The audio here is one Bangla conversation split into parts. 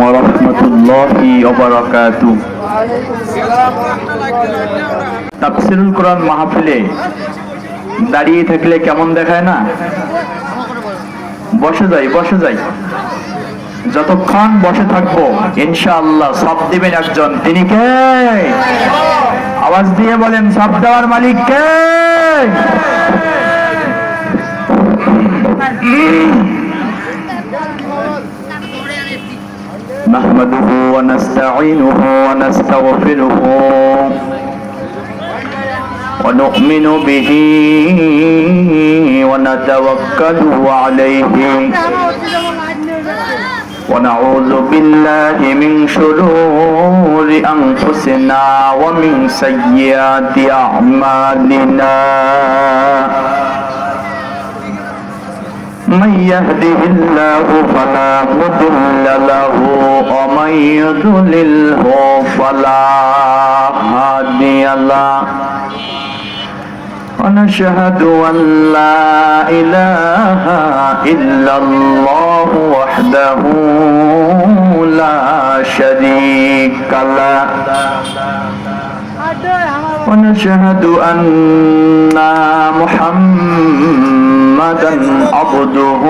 ওয়ারাহমাতুল্লাহি ওয়া বারাকাতুহু। তাফসীরুল কোরআন মাহফিলে দাঁড়িয়ে থাকলে কেমন দেখায় না? বসে যাই। যতক্ষণ বসে থাকবো ইনশাআল্লাহ সব দিবেন একজন। তিনি কে? আওয়াজ দিয়ে বলেন, সব দেওয়ার মালিক কে? نحمده ونستعينه ونستغفره ونؤمن به ونتوكل عليه ونعوذ بالله من شرور أنفسنا ومن سيئات أعمالنا من يهده الله فلا مضل له ومن يضلله فلا هادي له ونشهد أن لا إله إلا الله وحده لا شريك له ونشهد أن محمدا عبده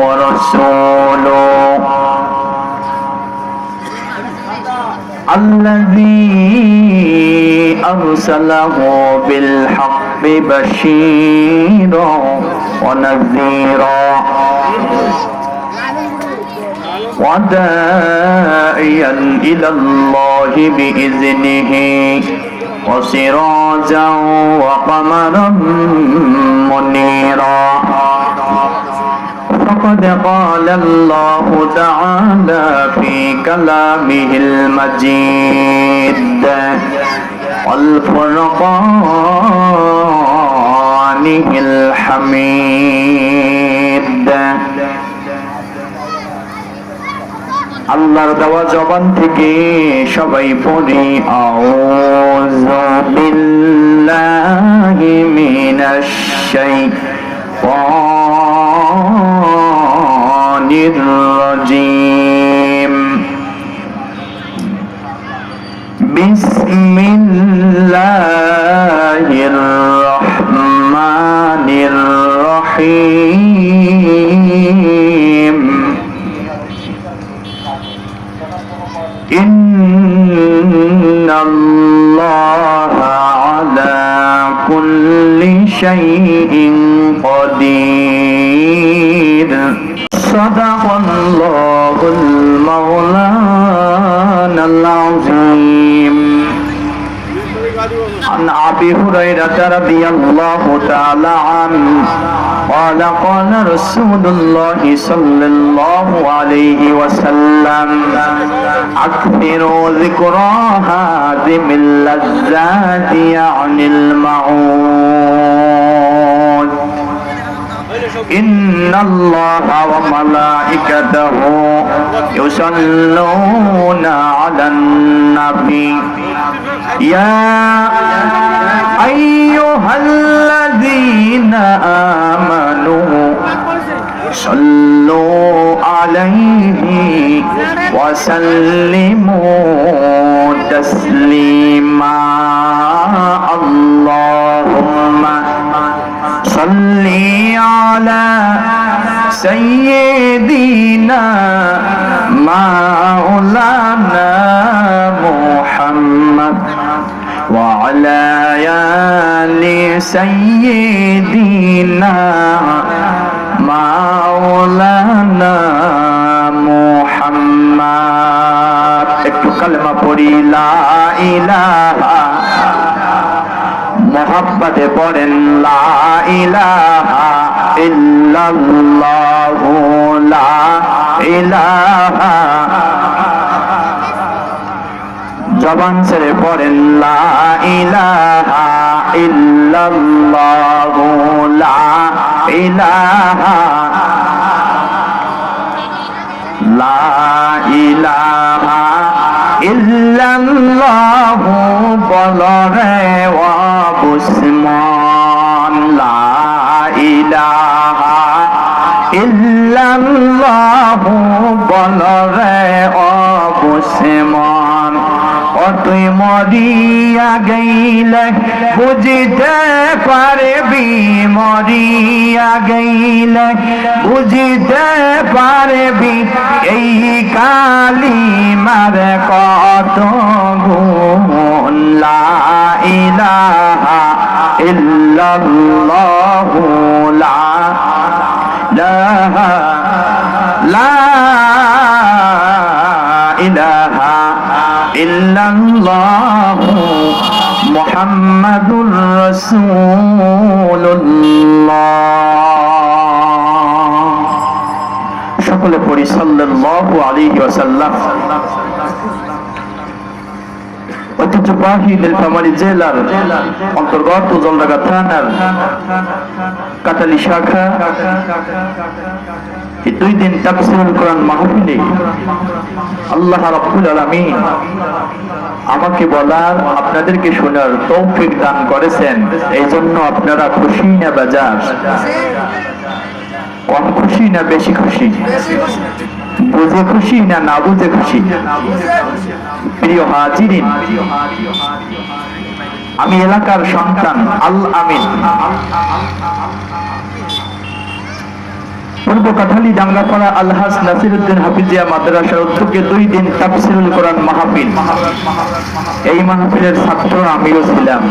ورسوله الذي أرسله بالحق بشيرا ونذيرا وداعيا إلى الله بإذنه وسراجا وقمرا منيرا فقد قال الله تعالى في كلامه المجيد والفرقانه الحميد আল্লাহর দেওয়া জবান থেকে সবাই পড়ি আউযু বিল্লাহি মিনাশ শাইতানির রাজীম বিসমিল্লাহির রহমানির রহিম إن الله على كل شيء قدير صدق الله المولانا العظيم عن أبي هريرة رضي الله تعالى عنه قال قال رسول الله صلى الله عليه وسلم أكثروا ذكر هادم اللذات يعني الموت إن الله وملائكته يصلون على النبي يا أيها الذين آمنوا صلوا عليه وسلموا تسليما اللهم صل على سيدنا مولانا محمد وعلى آل سيدنا مولانا محمد একটু কালেমা পড়ি লা ইলাহা মোহাব্বতে পড়েন লা ইলাহা ইল্লাল্লাহু লা ইলাহা জবান ছেড়ে পড়েন লা ইলাহা ইল্লাল্লাহু লা ইলাহা লা ইলাহা ইল্লাল্লাহু বলরে ওয়া বুসমান লা ইলাহা ইল্লাল্লাহু বলো রে অবসমান, ও তুই মরিয়া গইলে বুঝিতে পারবি, মরিয়া গইলে বুঝিতে পারবি এই কালিমার কত গুণ। লা ইলাহা ইল্লাল্লাহু লা ইলাহা লা ইলাহা ইল্লাল্লাহু মুহাম্মাদুর রাসূলুল্লাহ। সকলে পড়ি সাল্লাল্লাহু আলাইহি ওয়াসাল্লাম। ঐতিহ্যবাহী নীলফামারী জেলার অন্তর্গত জলডাঙ্গা থানার কাটালি শাখা এই 2 দিন তাফসীরুল কোরআন মাহফিলে আল্লাহ রাব্বুল আলামিন আমাকে বলার, আপনাদেরকে শোনার তৌফিক দান করেছেন। এই জন্য আপনারা খুশি না বেজার? কম খুশি না বেশি খুশি? বুঝে খুশি না না বুঝে খুশি? প্রিয় হাজিরিন, আমি এলাকার সন্তান আল আমিন, পূর্ব কাঠালি ডাঙ্গাপাড়া আলহাজ নাসিরউদ্দিন হাফিজিয়া মাদ্রাসার উদ্যোগে 2 দিন তাফসীরুল কোরআন মাহফিল। এই মাহফিলের ছাত্র আমিও ছিলাম,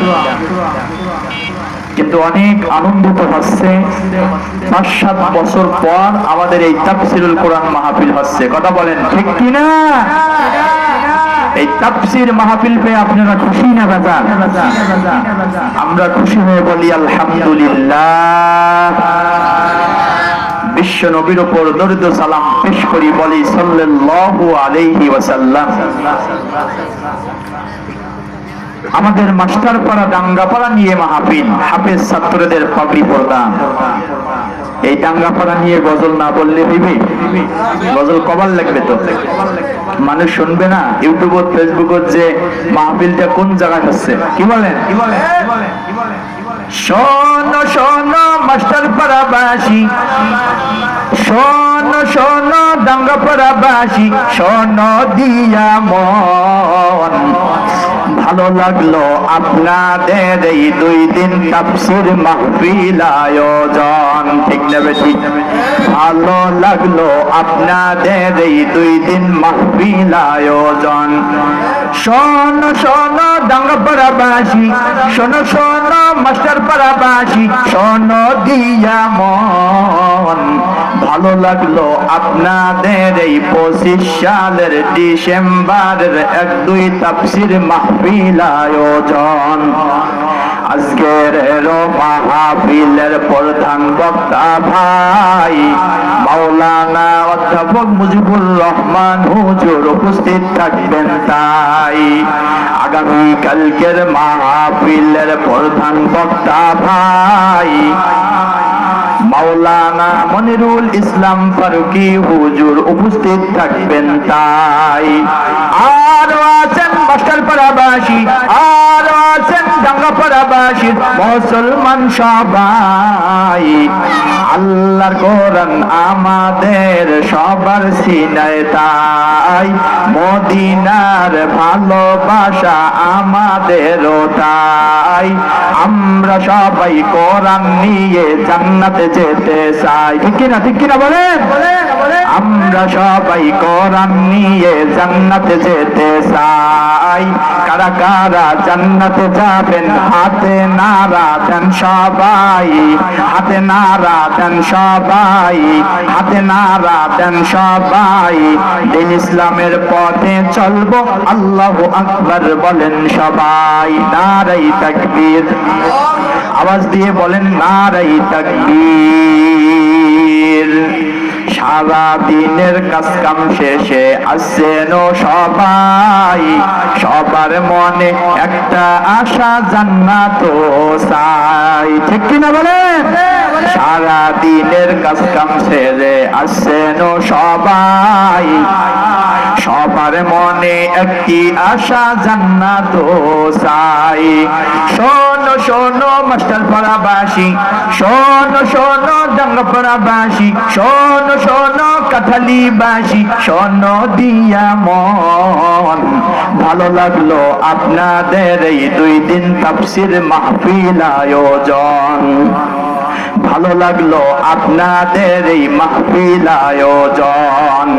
কিন্তু অনেক আনন্দিত হচ্ছে 5-7 বছর পর আমাদের এই তাফসীরুল কোরআন মাহফিল হচ্ছে। কথা বলেন ঠিক কিনা? এই তাফসীর মাহফিল পেয়ে আপনারা খুশি না বেজার? আমরা খুশি হয়ে বলি আলহামদুলিল্লাহ। বিশ্ব নবীর উপর দরুদ ও সালাম পেশ করি, বলি সাল্লাল্লাহু আলাইহি ওয়াসাল্লাম। আমাদের মাস্টারপাড়া ডাঙ্গাপাড়া নিয়ে মাহফিল, হাফেজ ছাত্রদের পাগড়ি প্রদান। এই ডাঙ্গাপাড়া নিয়ে গজল না বললে হইবে? গজল কবার লাগবে তো, মানুষ শুনবে না? ইউটিউব ফেসবুক যে মাহফিলটা কোন জায়গায় হচ্ছে, কি বলেন? শোনো শোনো মাস্টারপাড়াবাসী, শোনো শোনো ডাঙ্গাপাড়াবাসী, শোনো দিয়া মন, ভালো লাগলো আপনাদের এই 2 দিন তাফসীর মাহফিল আয়োজন। ঠিক না বেঠিক? ভালো লাগলো আপনাদের এই 2 দিন মাহফিল আয়োজন। শোনো শোনো ডাঙ্গাপাড়াবাসী, শোনো শোনো মাস্টারপাড়াবাসী, শোনো দিয়া মন, ভালো লাগলো আপনাদের এই 25 সালের ডিসেম্বরের 1-2 তাফসীর মাহফিল আয়োজন। আজকের মাহফিলের প্রধান বক্তা ভাই মাওলানা অধ্যাপক মুজিবুর রহমান হুজুর উপস্থিত থাকবেন। তাই আগামী কালকের মাহফিলের প্রধান বক্তা ভাই মাওলানা মনিরুল ইসলাম ফারুকী হুজুর উপস্থিত থাকবেন। তাই আরো আছেন মাস্টারপাড়াবাসী, আরো আছেন ডাঙ্গাপাড়াবাসী মুসলমান সবাই। আল্লাহর কোরআন আমাদের সবার সিনায়, তাই মদিনার ভালোবাসা আমাদেরও। তাই আমরা সবাই কোরআন নিয়ে জান্নাতে যেতে চাই। ঠিক কিনা? ঠিক কিনা বলেন? আমরা সবাই কোরআন নিয়ে জান্নাতে যেতে চাই। কারা কারা জান্নাতে যাবেন হাতে নারা দেন সবাই, হাতে নারা দেন সবাই, হাতে নারা দেন সবাই। দিন ইসলামের পথে চলবো, আল্লাহু আকবার বলেন সবাই। নারায়ে তাকবীর, আওয়াজ দিয়ে বলেন নারায়ে তাকবীর। সারা দিনের কাজ কাম শেষে আসছেন সবাই, সবার মনে একটা আশা জান্নাত চাই। ঠিক কিনা বলেন? সারা দিনের কাজ কাম সেরে আসছেন সবাই, সবার মনে একটি আশা জান্নাত চাই। শোনো শোনো মাস্টার পাড়াবাসী, শোনো শোনো ডাঙ্গাপাড়াবাসী, শোনো শোনো কাঠালিবাসী, শোনো দিয়া মন। ভালো লাগলো আপনাদের এই 2 দিন তাফসীর মাহফিল আয়োজন। ভালো লাগলো আপনাদের এই মাহফিল আয়োজন।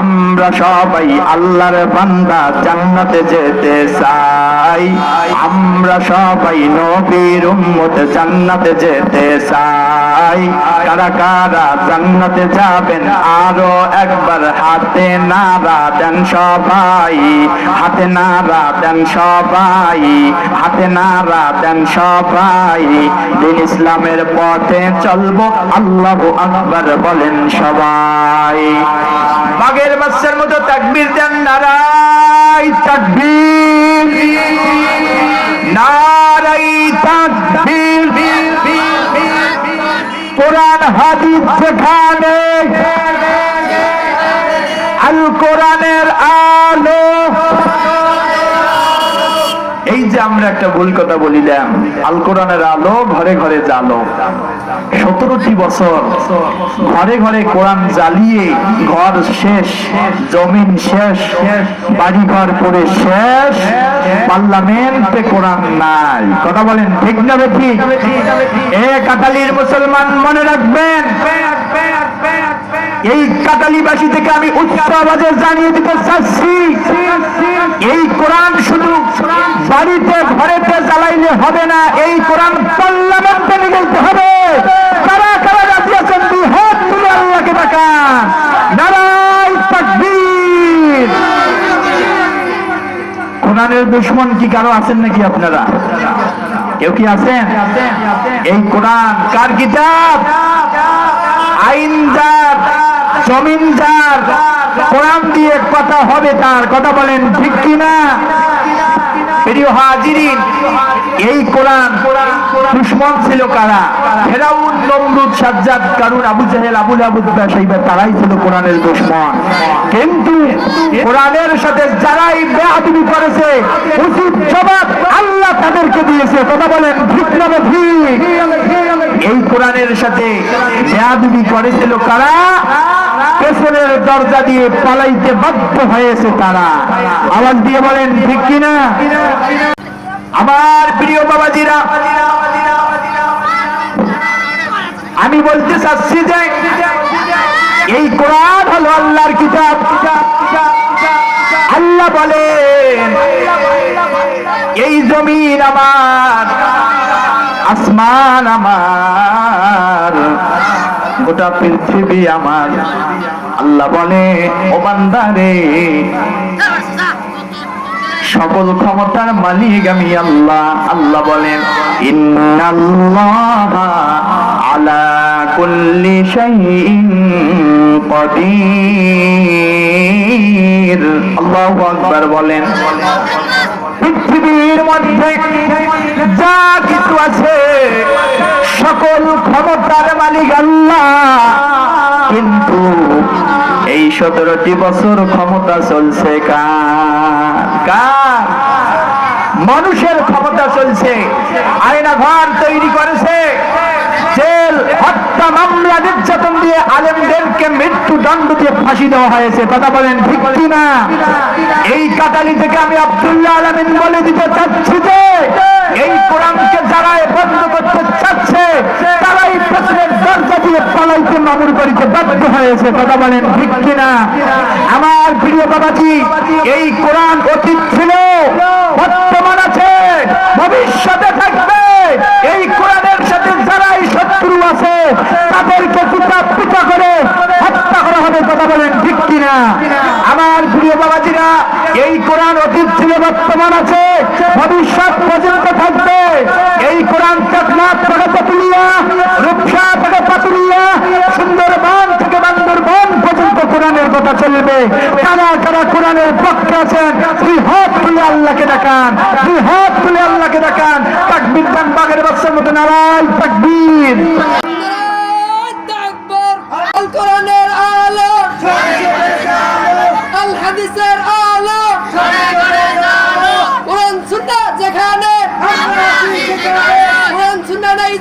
আমরা সবাই আল্লাহর বান্দা, জান্নাতে যেতে চাই। আমরা সবাই নবীর উম্মত, জান্নাতে যেতে চাই। কারা কারা জান্নাতে যাবেন আরো একবার হাতে নাড়া দেন সবাই, হাতে নাড়া দেন সবাই, হাতে নাড়া দেন সবাই। দিন ইসলামের পথে চলবো, আল্লাহু আকবার বলেন সবাই। বাগের বাচ্চার মতো তাকবীর দেন, নারায়ে তাকবীর, নারায়ে তাকবীর। কোরআন হাদিস যেখানে, আল কোরআনের আলো। এই যে আমরা একটা ভুল কথা বলিলাম, আল কোরআনের আলো ঘরে ঘরে জ্বালো। 17টি বছর ঘরে ঘরে কোরআন জ্বালিয়ে ঘর শেষ, জমিন শেষ, বাড়ি ঘর পড়ে শেষ, পার্লামেন্টে কোরআন নাই। কথা বলেন ঠিক না ঠিক? এ কাটালির মুসলমান মনে রাখবেন, এই কাটালিবাসী থেকে আমি উচ্চ আওয়াজে জানিয়ে দিতে চাচ্ছি, এই কোরআন শুধু বাড়িতে ঘরেতে জ্বালাইলে হবে না, এই কোরআন পার্লামেন্টে নিয়ে যেতে হবে। কারা কারা রাজি আছেন দুই হাত তুলে আল্লাহকে দেখান, নারায়ে তাকবীর। কোরআনের দুশমন কি কারো আছেন নাকি আপনারা? কেউ কি আছেন? এই কোরআন কার কিতাব? আইন যার, জমিন যার, কোরআন দিয়ে কথা হবে তার। কথা বলেন ঠিক কিনা? প্রিয় হাজিরিন, এই কোরআন দুশমন ছিল কারা? ফেরাউন, নমরুদ, সাজ্জাদ, কারুন, আবু জাহেল, আবু লাহাব, সাইবা, তারাই ছিল কোরআনের দুশমন। কিন্তু কোরআনের সাথে যারাই বেয়াদবি করেছে, উচিত জবাব আল্লাহ তাদেরকে দিয়েছে। কথা বলেন ঠিক না ঠিক? এই কোরআনের সাথে বেয়াদবি করেছিল কারা? পেছনের দরজা দিয়ে পালাইতে বাধ্য হয়েছে তারা। আওয়াজ দিয়ে বলেন ঠিক কিনা? আমার প্রিয় বাবাজিরা, আমি বলতে চাচ্ছি যে এই কোরআন হলো আল্লাহর কিতাব। আল্লাহ বলেন এই জমিন আমার, আসমান আমার, গোটা পৃথিবী আমার। আল্লাহ বলে ও বান্দারে, সকল ক্ষমতার মালিক আমি আল্লাহ। আল্লাহ বলেন ইন্নাল্লাহা আলা কুল্লি শাইইন কাদির। আল্লাহু আকবার বলেন। পৃথিবীর মধ্যে যা কিছু আছে সকল ক্ষমতার মালিক আল্লাহ, কিন্তু এই 17টি বছর ক্ষমতা চলছে কার? মানুষের ক্ষমতা চলছে। আয়না ঘর তৈরি করেছে, জেল, হত্যা মামলা, নির্যাতন দিয়ে আলেমদেরকে মৃত্যুদণ্ড দিয়ে ফাঁসি দেওয়া হয়েছে। কথা বলেন ঠিক কিনা? এই কাটালি থেকে আমি আব্দুল্লাহ আলামিন বলে দিতে চাচ্ছি যে এই কোরআনকে যারা বন্ধ করতে চাচ্ছে তারাই পেছনের দরজা দিয়ে পালাইতে মামুর বাড়িতে বাধ্য হয়েছে। কথা বলেন ঠিক কিনা? আমার প্রিয় বাবাজি, এই কোরআন অতীত ছিল, বর্তমান আছে, ভবিষ্যতে থাকবে। এই কোরআনের সাথে যারাই শত্রু আছে তাদেরকে পিতা করে হত্যা করা হবে। কথা বলেন ঠিক কিনা? আমার প্রিয় বাবাজিরা, এই কোরআন অতীত ছিল, বর্তমান আছে, ভবিষ্যৎ পর্যন্ত থাকবে। এই কোরআন চাকনাথ থেকে পাতুলিয়া, রূপসা থেকে পাতুলিয়া, সুন্দরবন থেকে বান্দরবন পর্যন্ত কোরআনের কথা চলবে। কারা কারা কোরআনের পক্ষে আছেন দুই হাত তুলে আল্লাহকে দেখান, দুই হাত তুলে আল্লাহকে দেখান। তাকবীর দেন বাঘের বাচ্চার মতো, নারায়ে তাকবীর। কোরআনের আলো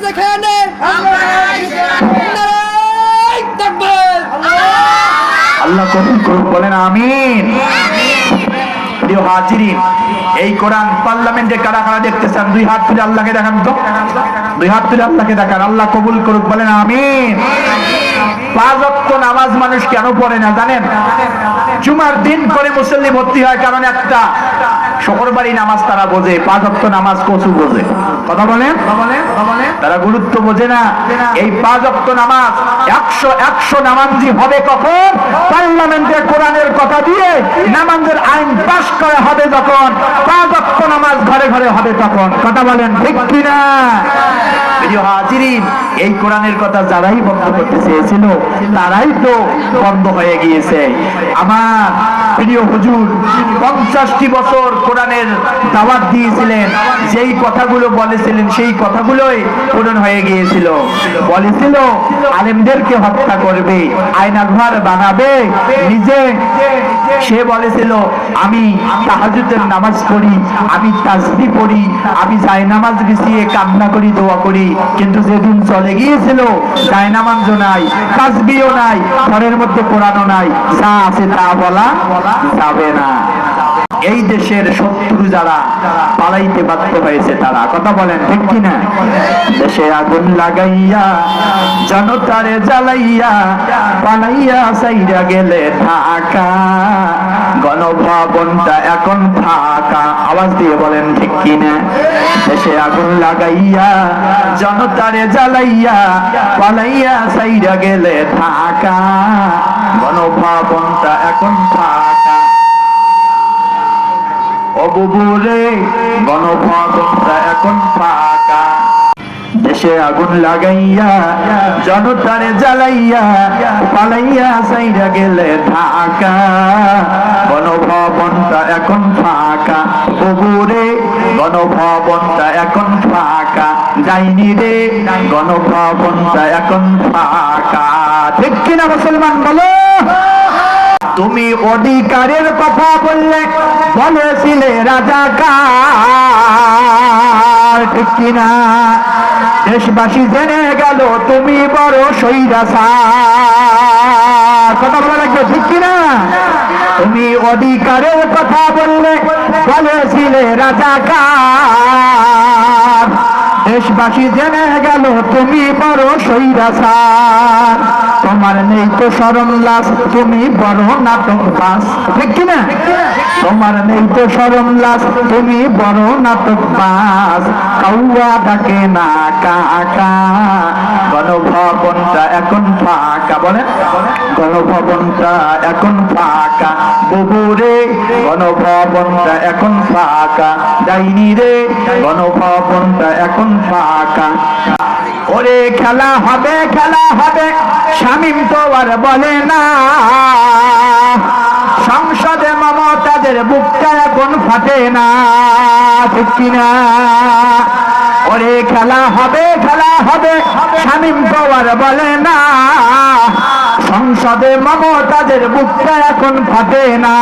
যেখানে নারায়ে তাকবীর। আল্লাহ কবুল করুন, বলেন আমিন। প্রিয় হাজিরিন, এই কোরআন পার্লামেন্টে কারা কারা দেখতেছেন দুই হাত তুলে আল্লাহকে দেখান তো, দুই হাত তুলে আল্লাহকে দেখান। আল্লাহ কবুল করুক, বলেন আমিন। পাঁচ ওয়াক্ত নামাজ মানুষ কেন পড়ে না জানেন? জুমার দিন করে মুসল্লি ভর্তি হয় কারণ একটা, শুক্রবারই নামাজ তারা বোঝে, পাঁচ ওয়াক্ত নামাজ কচু বোঝে। কথা বলেন, তারা গুরুত্ব বোঝে না। এই পাঁচ ওয়াক্ত নামাজ 100 নামাজি হবে কখন? পার্লামেন্টে কোরআনের কথা দিয়ে নামাজের আইন পাস করা হবে যখন, পাঁচ ওয়াক্ত নামাজ ঘরে ঘরে হবে তখন। কথা বলেন ঠিক কিনা? প্রিয় হাজিরিন, এই কোরআনের কথা যারাই বন্ধ করতে চেয়েছিল তারাই তো বন্ধ হয়ে গিয়েছে। আমার প্রিয় হুজুর 50টি বছর কোরআনের দাওয়াত দিয়েছিলেন, যেই কথাগুলো বলেছিলেন সেই কথাগুলোই পূরণ হয়ে গিয়েছিল। বলেছিল আলেমদেরকে হত্যা করবে, আয়নাঘর বানাবে নিজে। সে বলেছিল আমি তাহাজ্জুদের নামাজ পড়ি, আমি তাসবিহ পড়ি, আমি জায়নামাজ বিছিয়ে কান্না করি, দোয়া করি। কিন্তু যেদিন চলে গিয়েছিল জায়নামাজও নাই, তাসবিহও নাই, ঘরের মধ্যে কোরআনও নাই, যা আছে তা বলা যাবে না। এই দেশের শত্রু যারা পালাইতে বাধ্য হয়েছে তারা। কথা বলেন ঠিক কিনা? দেশে আগুন লাগাইয়া জনতারে জ্বালাইয়া পালাইয়া সাইরা গেলে ঢাকা, গণভবনটা এখন ফাঁকা। আওয়াজ দিয়ে বলেন ঠিক কিনা? দেশে আগুন লাগাইয়া জনতারে জ্বালাইয়া পালাইয়া সাইরা গেলে ঢাকা, গণভবনটা এখন ফাঁকা। অবুবুরে গণভবনটা এখন ফাঁকা। দেশে আগুন লাগাইয়া জনতারে জ্বালাইয়া পালাইয়া সাইরা গেলে ঢাকা, গণভবনটা এখন ফাঁকা। অবুরে গণভবনটা এখন ফাঁকা, যাইনি রে গণভবনটা এখন ফাঁকা। ঠিক কিনা মুসলমান বলো? তুমি অধিকারের কথা বললে বলেছিলে রাজাকার, ঠিক কিনা? দেশবাসী জেনে গেল তুমি বড় স্বৈরাচার। কথা বলা লাগবে ঠিক কিনা? তুমি অধিকারের কথা বললে বলেছিলে রাজাকার, দেশবাসী জেনে গেল তুমি বড় স্বৈরাচার। তোমার নেই তো শরম লাজ, তুমি বড় নাটকবাজ, ঠিক কিনা? তোমার নেই তো শরম লাজ, তুমি বড় নাটকবাজ। কাউয়া ডাকে না কাকা, গণভবনটা এখন ফাঁকা। বলে গণভবনটা এখন ফাঁকা। ববুরে গণভবনটা এখন ফাঁকা, ডাইনি রে গণভবনটা এখন ফাঁকা। ওরে খেলা হবে, খেলা হবে, শামীম তো আর বলে না। সংসদে মমতাদের বুকটা এখন ফাটে না, ঠিক কিনা? ওরে খেলা হবে, খেলা হবে, শামীম তো আর বলে না। সংসদে মমতাদের বুকটা এখন ফাটে না।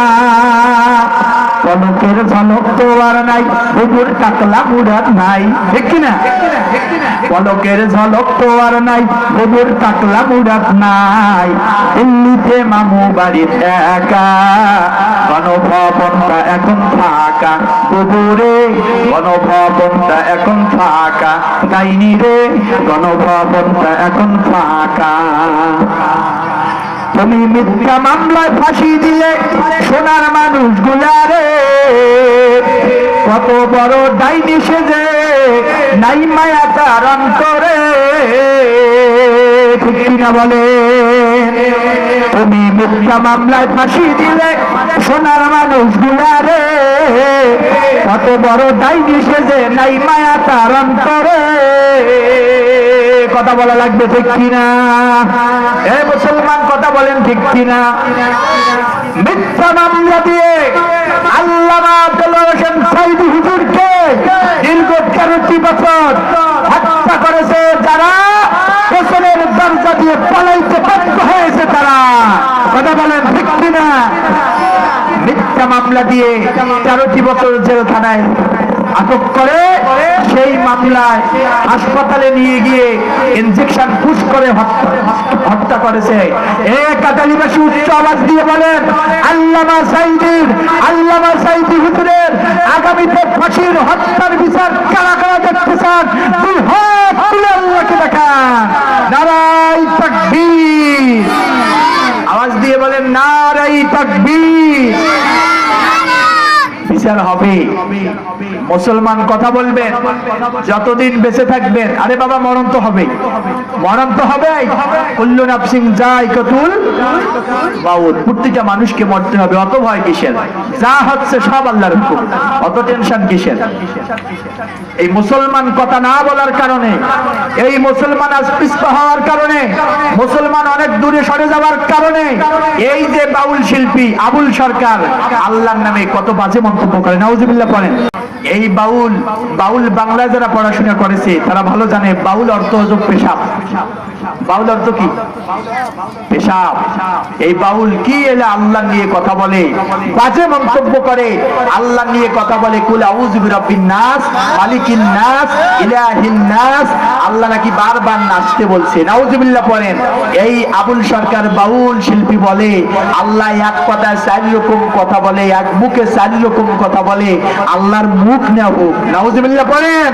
পলকের ঝলক তো আর নাই, বুবুর টাকলা মুরাদ নাই, ঠিক কিনা? পলকের ঝলক তো আর নাই, বুবুর টাকলা মুরাদ নাই। দিল্লিতে মামু বাড়িতে একা, গণভবনটা এখন ফাঁকা। বুবুরে গণভবনটা এখন ফাঁকা, ডাইনি রে গণভবনটা এখন ফাঁকা। তুমি মিথ্যা মামলায় ফাঁসি দিলে সোনার মানুষ গুলারে, কত বড় ডাইনি সেজে নাই মায়া তার অন্তরে, ঠিক কিনা বলে? তুমি মিথ্যা মামলায় ফাঁসি দিলে সোনার মানুষ গুলারে, কত বড় ডাইনি সেজে নাই মায়া তার অন্তরে। কথা বলা লাগবে ঠিক কিনা? এ মুসলমান কথা বলেন ঠিক কিনা? মিথ্যা মামলা দিয়ে আল্লামা দেলোয়ার হোসেন সাইদি হুজুরকে দীর্ঘ 13 বছর হত্যা করেছে যারা, পেছনের দরজা দিয়ে পালাইতে বাধ্য হয়েছে তারা। কথা বলেন ঠিক কিনা? মিথ্যা মামলা দিয়ে 13 বছর জেলখানায় আটক করে সেই মামলায় হাসপাতালে নিয়ে গিয়ে ইনজেকশন পুশ করে হত্যা করেছে। কাটালিবাসী উচ্চ আওয়াজ দিয়ে বলেন, আল্লামা সাঈদী হুজুরের আগামীতে ফাঁসির হত্যার বিচার কারা কারা দেখতে চান? দুই হাত তুলে আল্লাহকে দেখান। নারায়ে তাকবীর। আওয়াজ দিয়ে বলেন, নারায়ে তাকবীর। বিচার হবে। মুসলমান কথা বলবেন যতদিন বেঁচে থাকবেন। আরে বাবা, মরণ তো হবে, মরণ তো হবে। কুল্লু নাফসিন যায়কাতুল মাউত, প্রত্যেকটা মানুষকে মরতে হবে। অত ভয় কিসের? যা হচ্ছে সব আল্লাহর হুকুম, অত টেনশন কিসের? এই মুসলমান কথা না বলার কারণে, এই মুসলমান আজ পিছপা হওয়ার কারণে, মুসলমান অনেক দূরে সরে যাওয়ার কারণে এই যে বাউল শিল্পী আবুল সরকার আল্লাহর নামে কত বাজে মন্তব্য করে, নাউজুবিল্লাহ পড়েন। এই বাউল বাংলায় যারা পড়াশোনা করেছে তারা ভালো জানে বাউল অর্থ হলো পেশাব। বাউল অর্থ কি? পেশাব। এই বাউল কি এলে আল্লাহ নিয়ে কথা বলে, বাজে মন্তব্য করে, আল্লাহ নিয়ে কথা বলে। কুল আউযু বিরাব্বিন নাস, মালিকিন নাস, ইলাহিন নাস। আল্লাহ নাকি বারবার নাচতে বলছে, নাউজুবিল্লাহ পড়েন। এই আবুল সরকার বাউল শিল্পী বলে আল্লাহ এক কথায় 4 রকম কথা বলে, এক মুখে 4 রকম কথা বলে, আল্লাহর মুখ না হোক, নাউজুবিল্লাহ পড়েন।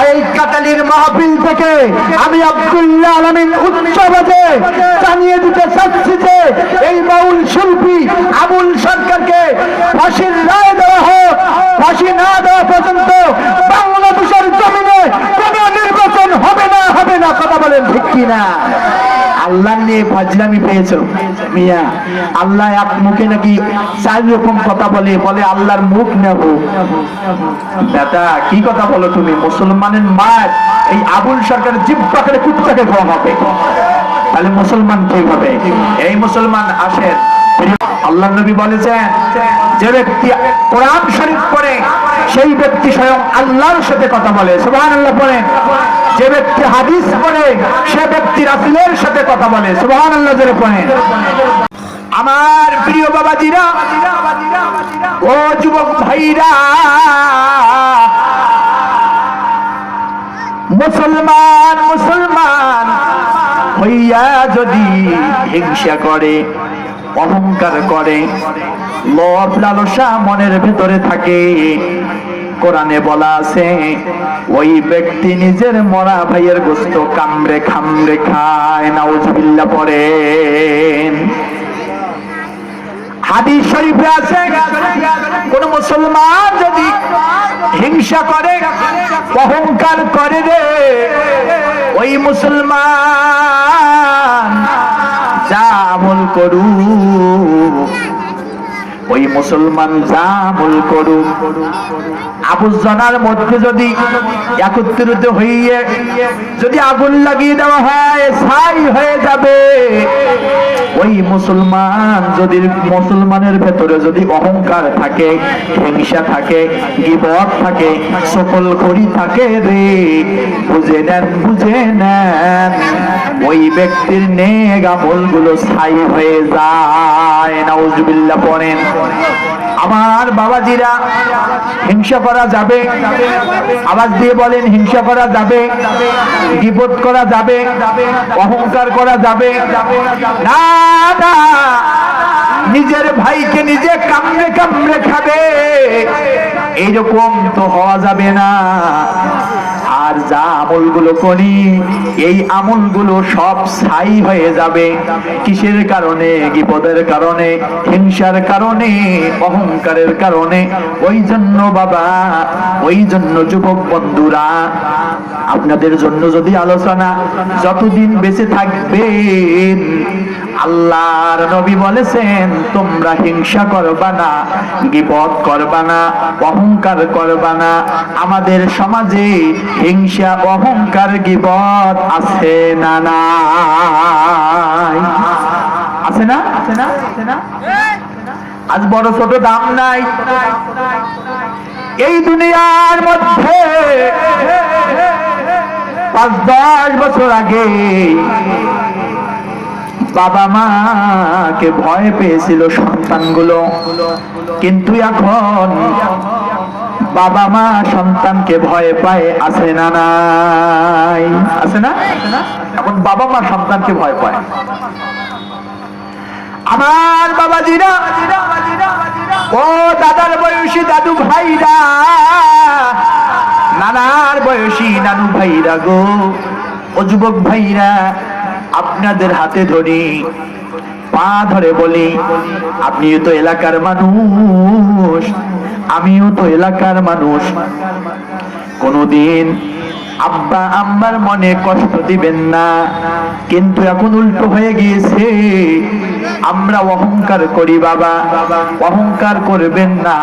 এই কাটালির মাহফিল থেকে আমি আব্দুল্লাহ আলামিন উচ্চ আওয়াজে জানিয়ে দিতে চাচ্ছি যে এই বাউল শিল্পী আবুল সরকারকে ফাঁসির রায় দেওয়া হোক। ফাঁসি না দেওয়া পর্যন্ত বাংলাদেশের জমিনে কোন নির্বাচন হবে না, হবে না। কথা বলেন ঠিক কিনা? আল্লাহ নিয়ে ফাজলামি পেয়েছো মিয়া? আল্লাহ এক মুখে নাকি 4 রকম কথা বলে, বলে আল্লাহর মুখ নেব। দাদা কি কথা বলো তুমি? মুসলমানের মার এই আবুল সরকার জিব্বা করে কুত্তাকে খাওয়া হবে, তাহলে মুসলমান ঠিক হবে। এই মুসলমান আসেন, আল্লাহ নবী বলেছেন যে ব্যক্তি কোরআন শরীফ পড়ে সেই ব্যক্তি স্বয়ং আল্লাহর সাথে কথা বলে, সুবহানাল্লাহ পড়েন। যে ব্যক্তি হাদিস পড়ে সে ব্যক্তি রাসূলের সাথে কথা বলে, সুবহানাল্লাহ জোরে পড়েন। আমার প্রিয় বাবাজিরা, ও যুবক ভাইরা, মুসলমান হইয়া যদি হিংসা করে, অহংকার করে, লোভ লালসা মনের ভেতরে থাকে, কোরআনে বলা আছে ওই ব্যক্তি নিজের মরা ভাইয়ের গোশত কামড়ে খামড়ে খায়, নাউজুবিল্লাহ পড়েন। হাদিস শরীফে আছে কোন মুসলমান যদি হিংসা করে, অহংকার করে রে, ওই মুসলমান যা আমল করুক, ওই মুসলমান যা আমল করুক, আবর্জনার মধ্যে যদি একত্রিত হইয়ে যদি আগুন লাগিয়ে দেওয়া হয়, ছাই হয়ে যাবে। ওই মুসলমান যদি, মুসলমানের ভেতরে যদি অহংকার থাকে, হিংসা থাকে, গীবত থাকে, সকলখড়ি থাকে রে, বুঝে নেন, বুঝে নেন ওই ব্যক্তির নেক আমলগুলো ছাই হয়ে যায়, নাউজুবিল্লাহ পড়েন। আমার বাবাজিরা, হিংসা করা যাবে? আওয়াজ দিয়ে বলেন, হিংসা করা যাবে? গীবত করা যাবে? অহংকার করা যাবে না? না, নিজের ভাইকে নিজে কামড়ে কামড়ে খাবে, এইরকম তো হওয়া যাবে না। আর যা আমলগুলো করি এই আমলগুলো সব ছাই হয়ে যাবে। কিসের কারণে? গীবতের কারণে, হিংসার কারণে, অহংকারের কারণে। ওই জন্য বাবা, ওই জন্য যুবক বন্ধুরা, আপনাদের জন্য যদি আলোচনা, যতদিন বেঁচে থাকবেন আল্লাহর নবী বলেছেন তোমরা হিংসা করবা না, গীবত করবা না, অহংকার করবা না। আমাদের সমাজে হিংসা, অহংকার, গীবত আছে না? নাই? আছে না? আজ বড় ছোট দাম নাই। এই দুনিয়ার মধ্যে 5-10 বছর আগে বাবা মাকে ভয় পেয়েছিল সন্তানগুলো, কিন্তু এখন বাবা মা সন্তানকে ভয় পায়, আছে না নাই? আছে না? এখন বাবা মা সন্তানকে ভয় পায়। আমার বাবাজিরা, ও দাদার বয়সী দাদু ভাইরা, নানার বয়সী নানু ভাইরা গো, ও যুবক ভাইরা, আপনাদের হাতে ধরি, পা ধরে বলি, আপনিও তো এলাকার মানুষ, আমিও তো এলাকার মানুষ, কোনদিন আব্বা আম্মার মনে কষ্ট দিবেন না। কিন্তু এখন উল্টো হয়ে গিয়েছে, আমরা অহংকার করি। বাবা, অহংকার করবেন না,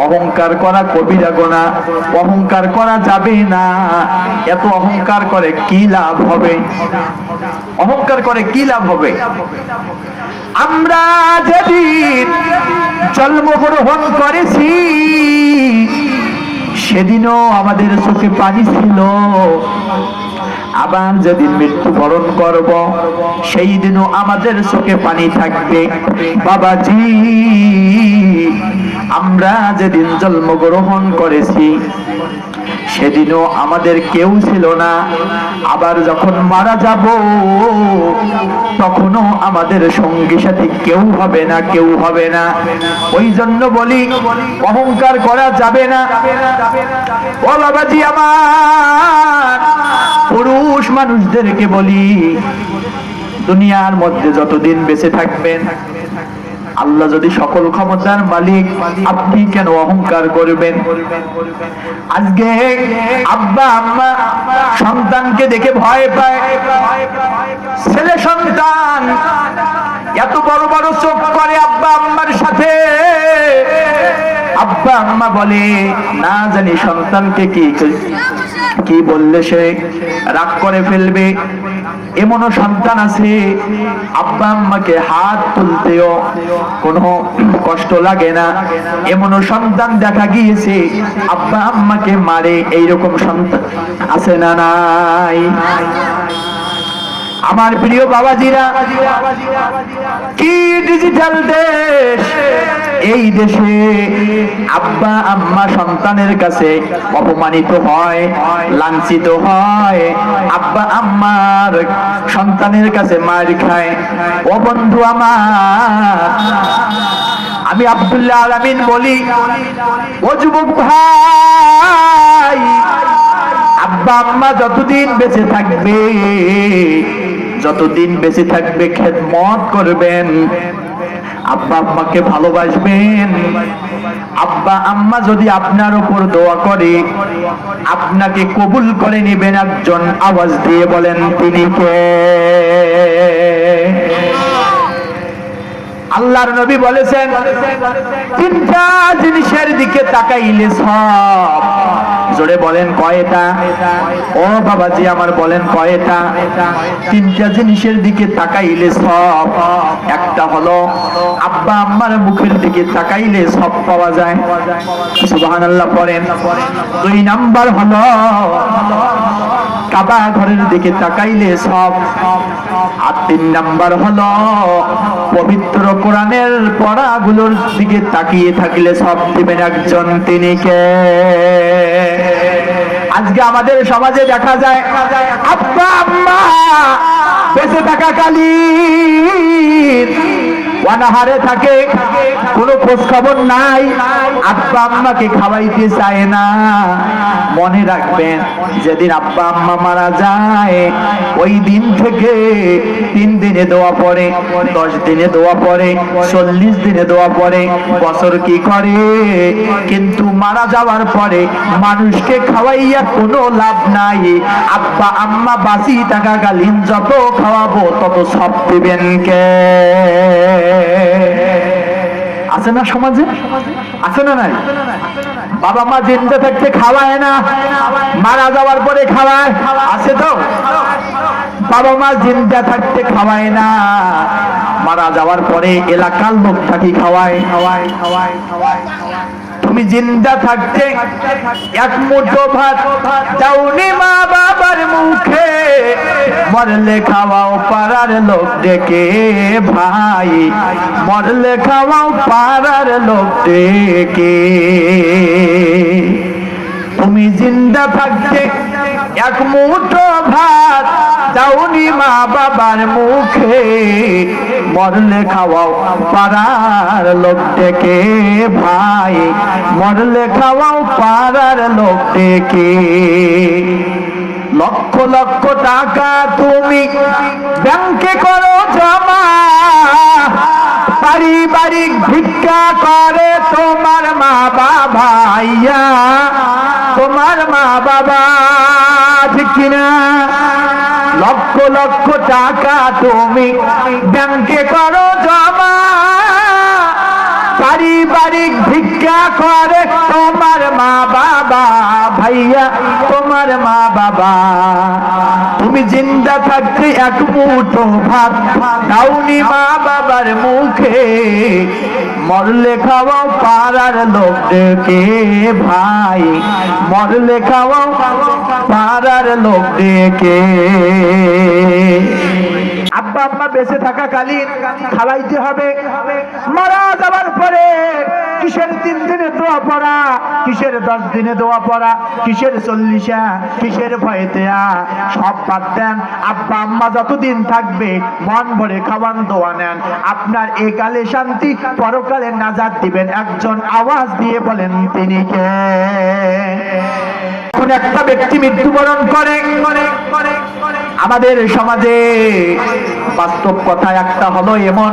অহংকার করা কবিরা গুনাহ, অহংকার করা যাবে না। এত অহংকার করে কি লাভ হবে? অহংকার করে কি লাভ হবে? আমরা যেদিন জন্মগ্রহণ করেছি সেদিনও আমাদের চোখে পানি ছিল, আবার যেদিন মৃত্যুবরণ করব সেই দিনও আমাদের চোখে পানি থাকবে। বাবাজি, আমরা যেদিন জন্মগ্রহণ করেছি সেদিনও আমাদের কেউ ছিল না, আবার যখন মারা যাব তখনও আমাদের সঙ্গী সাথী কেউ হবে না, কেউ হবে না। ওই জন্য বলি অহংকার করা যাবে না। ও বাবাজি আমার, পুরুষ মানুষদেরকে বলি, দুনিয়ার মধ্যে যতদিন বেঁচে থাকবেন, আল্লাহ যদি সকল ক্ষমতার মালিক, আপনি কেন অহংকার করবেন? আজকে আব্বা আম্মা সন্তানকে দেখে ভয় পায়। ছেলে সন্তান এত বড় বড় চোখ করে আব্বা আম্মার সাথে। আব্বা আম্মা বলে, না জানি সন্তানকে কি বললে সে রাগ করে ফেলবে। এমনও সন্তান আছে আব্বা আম্মাকে হাত তুলতেও কোনো কষ্ট লাগে না, এমনও সন্তান দেখা গিয়েছে আব্বা আম্মাকে মারে। এইরকম সন্তান আছে না নাই? আমার প্রিয় বাবাজিরা, কি ডিজিটাল দেশ! এই দেশে আব্বা আম্মা সন্তানের কাছে অপমানিত হয়, লাঞ্ছিত হয়, আব্বা আম্মার সন্তানের কাছে মার খায়। ও বন্ধু আমার, আমি আব্দুল্লাহ আলামিন বলি, ও যুবক ভাই, আব্বা আম্মা যতদিন বেঁচে থাকবে, যতদিন বেঁচে থাকবে খেদমত করবেন, আব্বা আম্মাকে ভালোবাসবেন। আব্বা আম্মা যদি আপনার উপর দোয়া করে, আপনাকে কবুল করে নেবেন। একজন আওয়াজ দিয়ে বলেন, তিনি কে? আল্লাহর নবী বলেছেন, তিনটা জিনিসের দিকে তাকাইলে সব। জোরে বলেন কয়টা? ও বাবাজি আমার, বলেন কয়টা? তিনটা জিনিসের দিকে তাকাইলে সব। একটা হলো আব্বা আম্মার মুখের দিকে তাকাইলে সব পাওয়া যায়, সুবহানাল্লাহ পড়েন। দুই নাম্বার হলো কাবা ঘরের দিকে তাকাইলে সব। আর তিন নাম্বার হলো পবিত্র কোরআনের পড়াগুলোর দিকে তাকিয়ে থাকলে সব দিবেন একজন, তিনি কে? আজকে আমাদের সমাজে দেখা যায় আব্বা আম্মা বেঁচে থাকাকালীন অনাহারে থাকে, কোনো খোঁজ খবর নাই, আব্বা আম্মাকে খাওয়াইতে চায় না। মনে রাখবেন, যেদিন আব্বা আম্মা মারা যায় ওই দিন থেকে 3 দিনে দোয়া পড়ে, 10 দিনে দোয়া পড়ে, 40 দিনে দোয়া পড়ে, বছর কি করে। কিন্তু মারা যাওয়ার পরে মানুষকে খাওয়াইয়া কোনো লাভ নাই। আব্বা আম্মা বাঁচি থাকাকালীন যত খাওয়াবো তত সব দিবেন কে? আছে না সমাজে? আছে না নাই? বাবা মা জিন্দা থাকতে খাওয়ায় না, মারা যাওয়ার পরে খাওয়ায়, আছে তো? বাবা মা জিন্দা থাকতে খাওয়ায় না, মারা যাওয়ার পরে এলাকার লোক থাকি খাওয়ায়। তুমি জিন্দা থাকতে এক মুঠো ভাত দাওনি মা বাবার মুখে, মরলে খাওয়াও পাড়ার লোক ডেকে ভাই, মরলে খাওয়াও পাড়ার লোক ডেকে। তুমি জিন্দা থাকতে এক মুঠো ভাত দাওনি মা বাবার মুখে, মরলে খাওয়াও পাড়ার লোক ডেকে ভাই, মরলে খাওয়াও পাড়ার লোক ডেকে। লক্ষ লক্ষ টাকা তুমি ব্যাংকে করো জমা, পারিবারিক ভিক্ষা করে তোমার মা বাবা, তোমার মা বাবা, ঠিক কিনা? লক্ষ লক্ষ টাকা তুমি ব্যাংকে করো জমা, পারিবারিক ভিক্ষা করে তোমার মা বাবা, ভাইয়া তোমার মা বাবা। তুমি জিন্দা থাকতে এক মুঠো ভাত দাওনি মা বাবার মুখে, মরলে খাওয়াও পাড়ার লোক ডেকে ভাই, মরলে খাওয়াও পাড়ার লোক ডেকে। আব্বা আম্মা বেঁচে থাকাকালীন খাওয়াইতে হবে, মারা যাবার পরে কিসের 3 দিনে দোয়া পড়া, কিসের 10 দিনে দোয়া পড়া, কিসের 40, কিসের ভয়েতেয়া, সব বাদ দেন। আব্বা আম্মা যতদিন থাকবে মন ভরে খাওয়ান দোয়া নেন, আপনার একালে শান্তি পরকালে নাজাত দিবেন। একজন আওয়াজ দিয়ে বলেন তিনি কে? কোন একটা ব্যক্তি মৃত্যুবরণ করে, আমাদের সমাজে বাস্তব কথা একটা হলো এমন,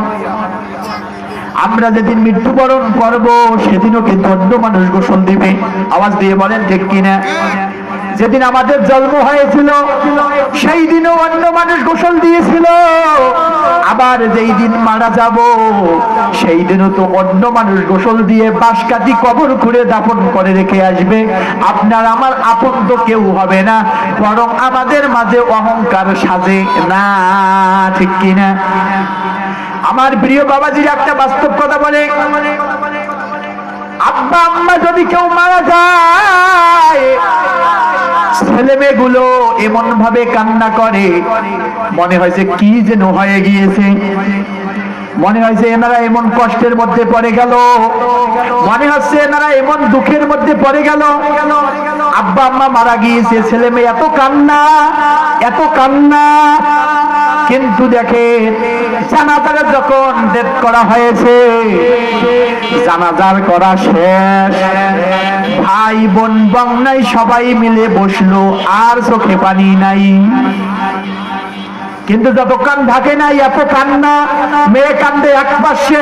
আমরা যেদিন মৃত্যুবরণ করব সেদিনও কিন্তু অন্য মানুষ গোসল দিবে। আওয়াজ দিয়ে বলেন ঠিক কিনা? যেদিন আমাদের জন্ম হয়েছিল সেই দিনও অন্য মানুষ গোসল দিয়েছিল, আবার যেই দিন মারা যাব সেই দিনও তো অন্য মানুষ গোসল দিয়ে বাঁশকাঠি কবর করে দাফন করে রেখে আসবে। আপনার আমার আপন তো কেউ হবে না, বরং আমাদের মাঝে অহংকার সাজে না, ঠিক কিনা? আমার প্রিয় বাবাজির একটা বাস্তব কথা বলে, আব্বা আম্মা যদি কেউ মারা যায় ছেলে মেয়েগুলো এমন ভাবে কান্না করে মনে হয়েছে কি যেন হয়ে গিয়েছে, মনে হয়েছে এনারা এমন কষ্টের মধ্যে পড়ে গেল, মনে হচ্ছে এনারা এমন দুঃখের মধ্যে পড়ে গেল। আব্বা আম্মা মারা গিয়েছে, ছেলে মেয়ে এত কান্না, এত কান্না। কিন্তু দেখে জানাজার যখন ডেট করা হয়েছে, জানাজার করা শেষ, ভাই বোন বাংলায় সবাই মিলে বসলো, আর চোখে পানি নাই। কিন্তু যতক্ষণ থাকে নাই এত কান্না, মেয়ে কান্দে এক পাশে,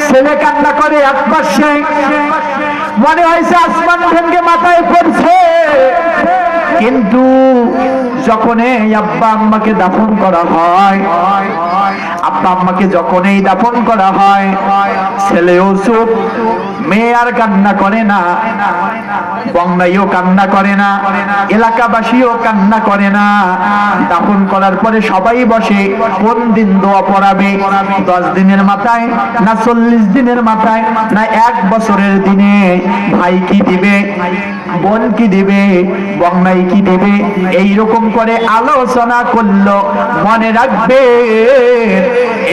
ছেলে কান্না করে এক পাশে, মনে হয়েছে আসমান ভেঙে মাথায় পড়ছে। কিন্তু যখন এই আব্বা আম্মাকে দাফন করা হয়, আব্বা আম্মাকে যখন এই দাফন করা হয়, ছেলেও চুপ, মেয়ে আর কান্না করে না, বংনাইও কান্না করে না, এলাকাবাসীও কান্না করে না। দাফন করার পরে সবাই বসে কোন দিন দোয়া পড়াবে, 10 দিনের মাথায় না 40 দিনের মাথায় না 1 বছরের দিনে, ভাই কি দিবে, বোন কি দিবে, বংনাই কি দেবে, এইরকম করে আলোচনা করলো। মনে রাখবে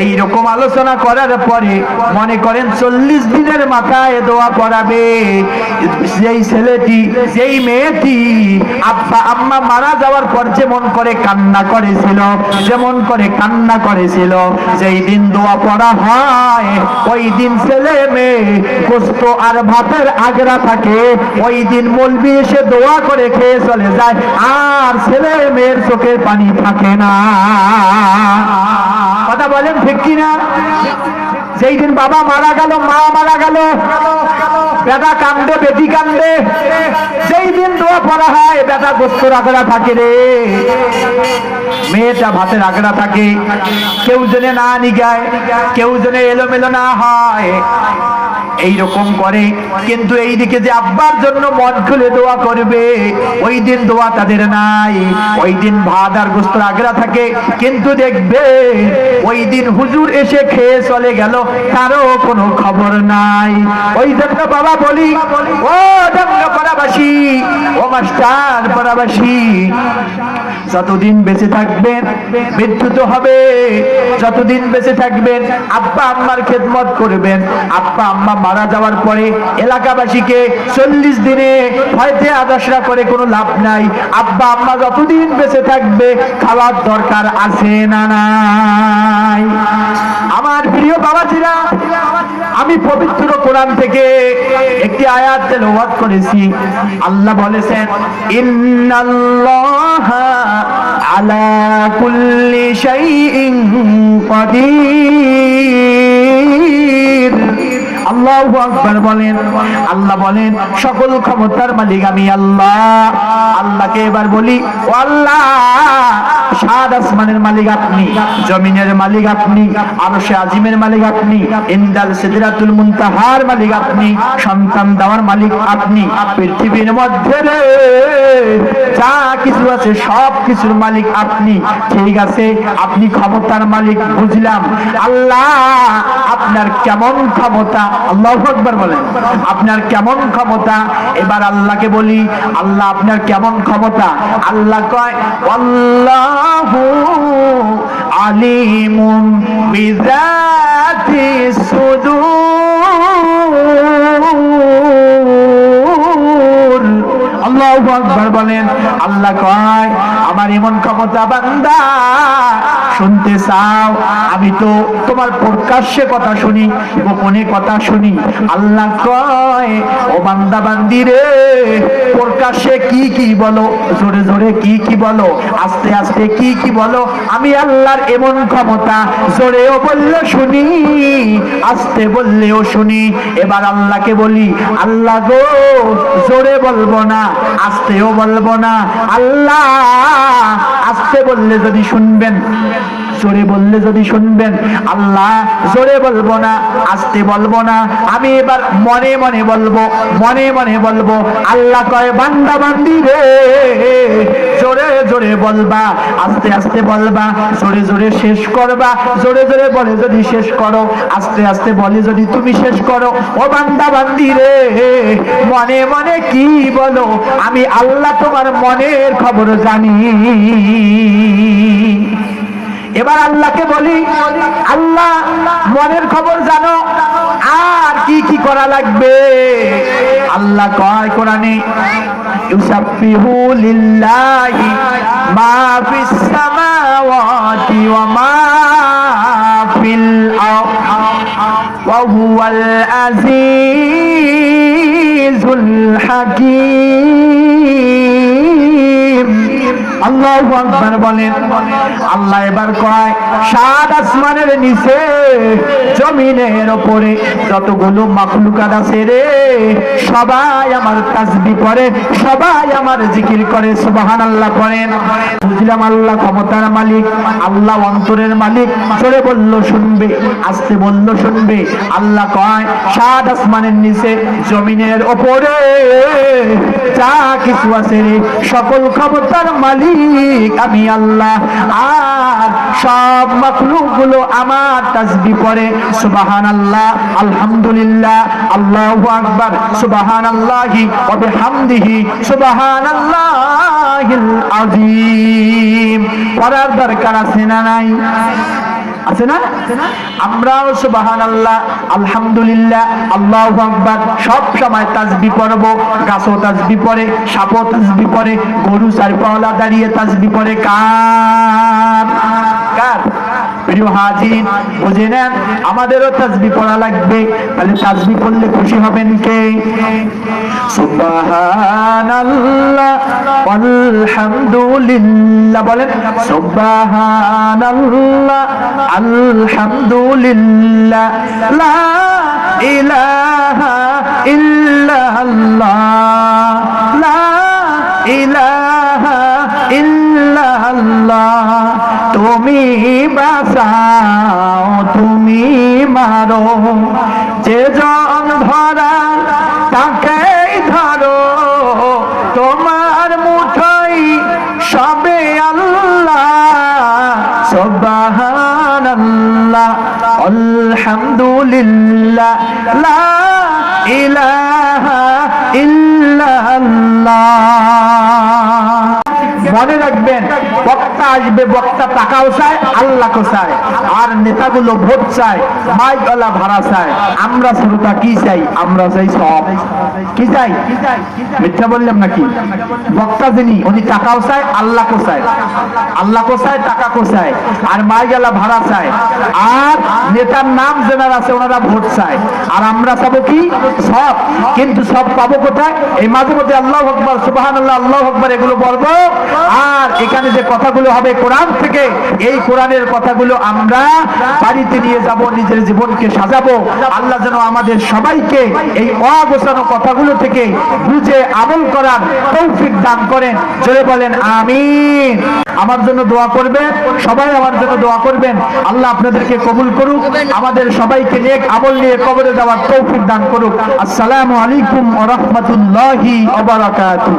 এইরকম আলোচনা করার পরে মনে করেন 40 দিনের মাথায় দোয়া পড়াবে। যেই ছেলেটি, যেই মেয়েটি আব্বা আম্মা মারা যাওয়ার পর যেমন করে কান্না করেছিল, যেমন করে কান্না করেছিল, যেই দিন দোয়া পড়া হয় ওই দিন ছেলে মেয়ে গোস্ত আর ভাতের আগরা থাকে, ওই দিন মলবি এসে দোয়া করে খেয়ে চলে যায়, আর ছেলে মেয়ের চোখের পানি থাকে না। কথা বলেন ঠিক কিনা? যেই দিন বাবা মারা গেল, মা মারা গেল, বেটা কান্দে, বেটি কান্দে। যেই দিন দোয়া পড়া হয় বেটা গোস্তের আগড়া থাকে রে, মেয়েটা ভাতের আগড়া থাকে, কেউ জনে না নিগায়, কেউ জনে এলোমেলো না হয়। এইরকম করে, কিন্তু এইদিকে যে আব্বার জন্য মন খুলে দোয়া করবে ওই দিন দোয়া তাদের নাই। ওই দিন ভাত আর গোস্ত আগ্রা থাকে, কিন্তু দেখবে ওই দিন হুজুর এসে খেয়ে চলে গেল, তারও কোনো খবর নাই। ওই জন্য বাবা বলি, ও ডাঙ্গা পাড়াবাসী, ও মাস্টার পাড়াবাসী, যতদিন বেঁচে থাকবেন মৃত্যু তো হবে, যতদিন বেঁচে থাকবেন আব্বা আম্মার খেদমত করবেন। আব্বা আম্মা মারা যাওয়ার পরে এলাকাবাসীকে 40 দিনে হয়তো আদাসরা করে কোনো লাভ নাই। আব্বা আম্মা যতদিন বেঁচে থাকবে খাওয়ার দরকার আছে না নাই? আমার প্রিয় বাবাজিরা, আমি পবিত্র কোরআন থেকে একটি আয়াত তেলাওয়াত করেছি। আল্লাহ বলেছেন, ইন্নাল্লাহা আলা কুল্লি শাইইন কাদির। আল্লাহু আকবার বলেন। আল্লাহ বলেন সকল ক্ষমতার মালিক আমি আল্লাহ। আল্লাহকে এবার বলি, ও আল্লাহ, সাত আসমানের মালিক আপনি, জমিনের মালিক আপনি, আরশে আজিমের মালিক আপনি, ইনদাল সিদরাতুল মুনতাহার মালিক আপনি, সন্তান দেওয়ার মালিক আপনি, পৃথিবীর মধ্যে যা কিছু আছে সব কিছুর মালিক আপনি। ঠিক আছে, আপনি ক্ষমতার মালিক বুঝলাম। আল্লাহ আপনার কেমন ক্ষমতা? আল্লাহু আকবার বলেন। আপনার কেমন ক্ষমতা? এবার আল্লাহকে বলি, আল্লাহ আপনার কেমন ক্ষমতা? আল্লাহ কয়, আল্লাহু আলিমুম বিযাতিস সুদূর। আল্লাহু আকবার বলেন। আল্লাহ কয়, আমার এমন ক্ষমতা বান্দা শুনতে চাও? আমি তো তোমার প্রকাশ্যে কথা শুনি, গোপনে কথা শুনি। আল্লাহ কয়, ও বান্দা বান্দি রে, প্রকাশ্যে কি কি বলো, জোরে জোরে কি কি বলো, আস্তে আস্তে কি কি বলো, আমি আল্লাহর এমন ক্ষমতা, জোরেও বললে শুনি, আস্তে বললেও শুনি। এবার আল্লাহকে বলি, আল্লাহ গো, জোরে বলবো না, আস্তেও বলবো না। আল্লাহ আস্তে বললে যদি শুনবেন, জোরে বললে যদি শুনবেন। আল্লাহ জোরে বলবো না, আস্তে বলবো না, আমি এবার মনে মনে বলবো, মনে মনে বলবো। আল্লাহ কয়, বান্দা বান্দি রে, জোরে জোরে বলবা, আস্তে আস্তে বলবা, জোরে জোরে শেষ করবা। জোরে জোরে বলে যদি শেষ করো, আস্তে আস্তে বলে যদি তুমি শেষ করো। ও বান্দা বান্দি রে, মনে মনে কি বলো, আমি আল্লাহ তোমার মনের খবর জানি। এবার আল্লাহকে বলি, আল্লাহ মনের খবর জানো, আর কি কি করা লাগবে? আল্লাহ কয় কোরআনে, ইউসাব্বিহু লিল্লাহি মা ফিস সামাওয়াতি ওয়া মা ফিল আরদি ওয়া হুয়াল আজিজুল হাকীম। আল্লাহু আকবার বলেন। আল্লাহ এবার কয়, সাত আসমানের নিচে জমিনের উপরে যতগুলো মাখলুকাত আছে রে, সবাই আমার তাসবিহ পড়ে, সবাই আমার জিকির করে, সুবহানাল্লাহ পড়েন। বুঝলাম আল্লাহ ক্ষমতার মালিক, আল্লাহ অন্তরের মালিক। জোরে বললো শুনবে, আস্তে বললো শুনবে। আল্লাহ কয়, সাত আসমানের নিচে জমিনের উপরে যা কিছু আছে রে, সকল ক্ষমতার মালিক আমি আল্লাহ। আর সব মাখলুক গুলো আমার তাসবিহ পড়ে, সুবহানাল্লাহ, আলহামদুলিল্লাহ, আল্লাহু আকবার, সুবহানাল্লাহি ওয়া বিহামদিহি, সুবহানাল্লাহিল আযীম। পড়ার দরকার আছে না নাই? আছে না? আমরাও সুবহানাল্লাহ, আলহামদুলিল্লাহ, আল্লাহু আকবার সব সময় তাসবিহ পড়ব। গাছও তাসবিহ পড়ে, সাপও তাসবিহ পড়ে, গরু চারপাওয়ালা দাঁড়িয়ে তাসবিহ পড়ে। কার কার? প্রিয় হাজির, বুঝে নেন, আমাদেরও তাসবিহ পড়া লাগবে। তাহলে তাসবিহ পড়লে খুশি হবেন কে? সুবহানাল্লাহ আলহামদুলিল্লাহ বলেন, সুবহানাল্লাহ আলহামদুলিল্লাহ, লা ইলাহা ইল্লাল্লাহ, লা ইলাহা ইল্লাল্লাহ। তুমি বাঁচাও, তুমি মারো, যে জন ধরা তাকেই ধরো, তোমার মুঠোই সবে আল্লাহ, সুবহানাল্লাহ আলহামদুলিল্লাহ লা ইলাহা ইল্লাল্লাহ। মনে রাখবেন, বক্তা আসবে, বক্তা টাকাও চায়, আল্লাহকে চায়, আর নেতাগুলো ভোট চায়, মাইকওয়ালা ভাড়া চায়। আমরা শ্রোতা কি চাই? আমরা চাই সব। কি চাই? মিথ্যা বললাম নাকি? বক্তা যিনি, উনি টাকাও চায়, আল্লাহকে চায়, আল্লাহকে চায়, টাকাকে চায়, আর মাইকওয়ালা ভাড়া চায়, আর নেতার নাম যারা আছে ওনারা ভোট চায়। আর আমরা চাবো কি? সব। কিন্তু সব পাবো কোথায়? এই মাঝে মধ্যে আল্লাহু আকবার, সুবহানাল্লাহ, আল্লাহু আকবার এগুলো বলবো, আর এখানে যে কথাগুলো হবে কোরআন থেকে, এই কোরআনের কথাগুলো আমরা বাড়িতে নিয়ে যাব, নিজের জীবনকে সাজাবো। আল্লাহ যেন আমাদের সবাইকে এই অগোছানো কথাগুলো থেকে বুঝে আমল করার তৌফিক দান করেন। জোরে বলেন আমিন। আমার জন্য দোয়া করবেন, সবাই আমার জন্য দোয়া করবেন। আল্লাহ আপনাদেরকে কবুল করুক, আমাদের সবাইকে নেক আমল নিয়ে কবরে যাওয়ার তৌফিক দান করুক। আসসালামু আলাইকুম ওয়া রাহমাতুল্লাহি ওয়া বারাকাতুহু।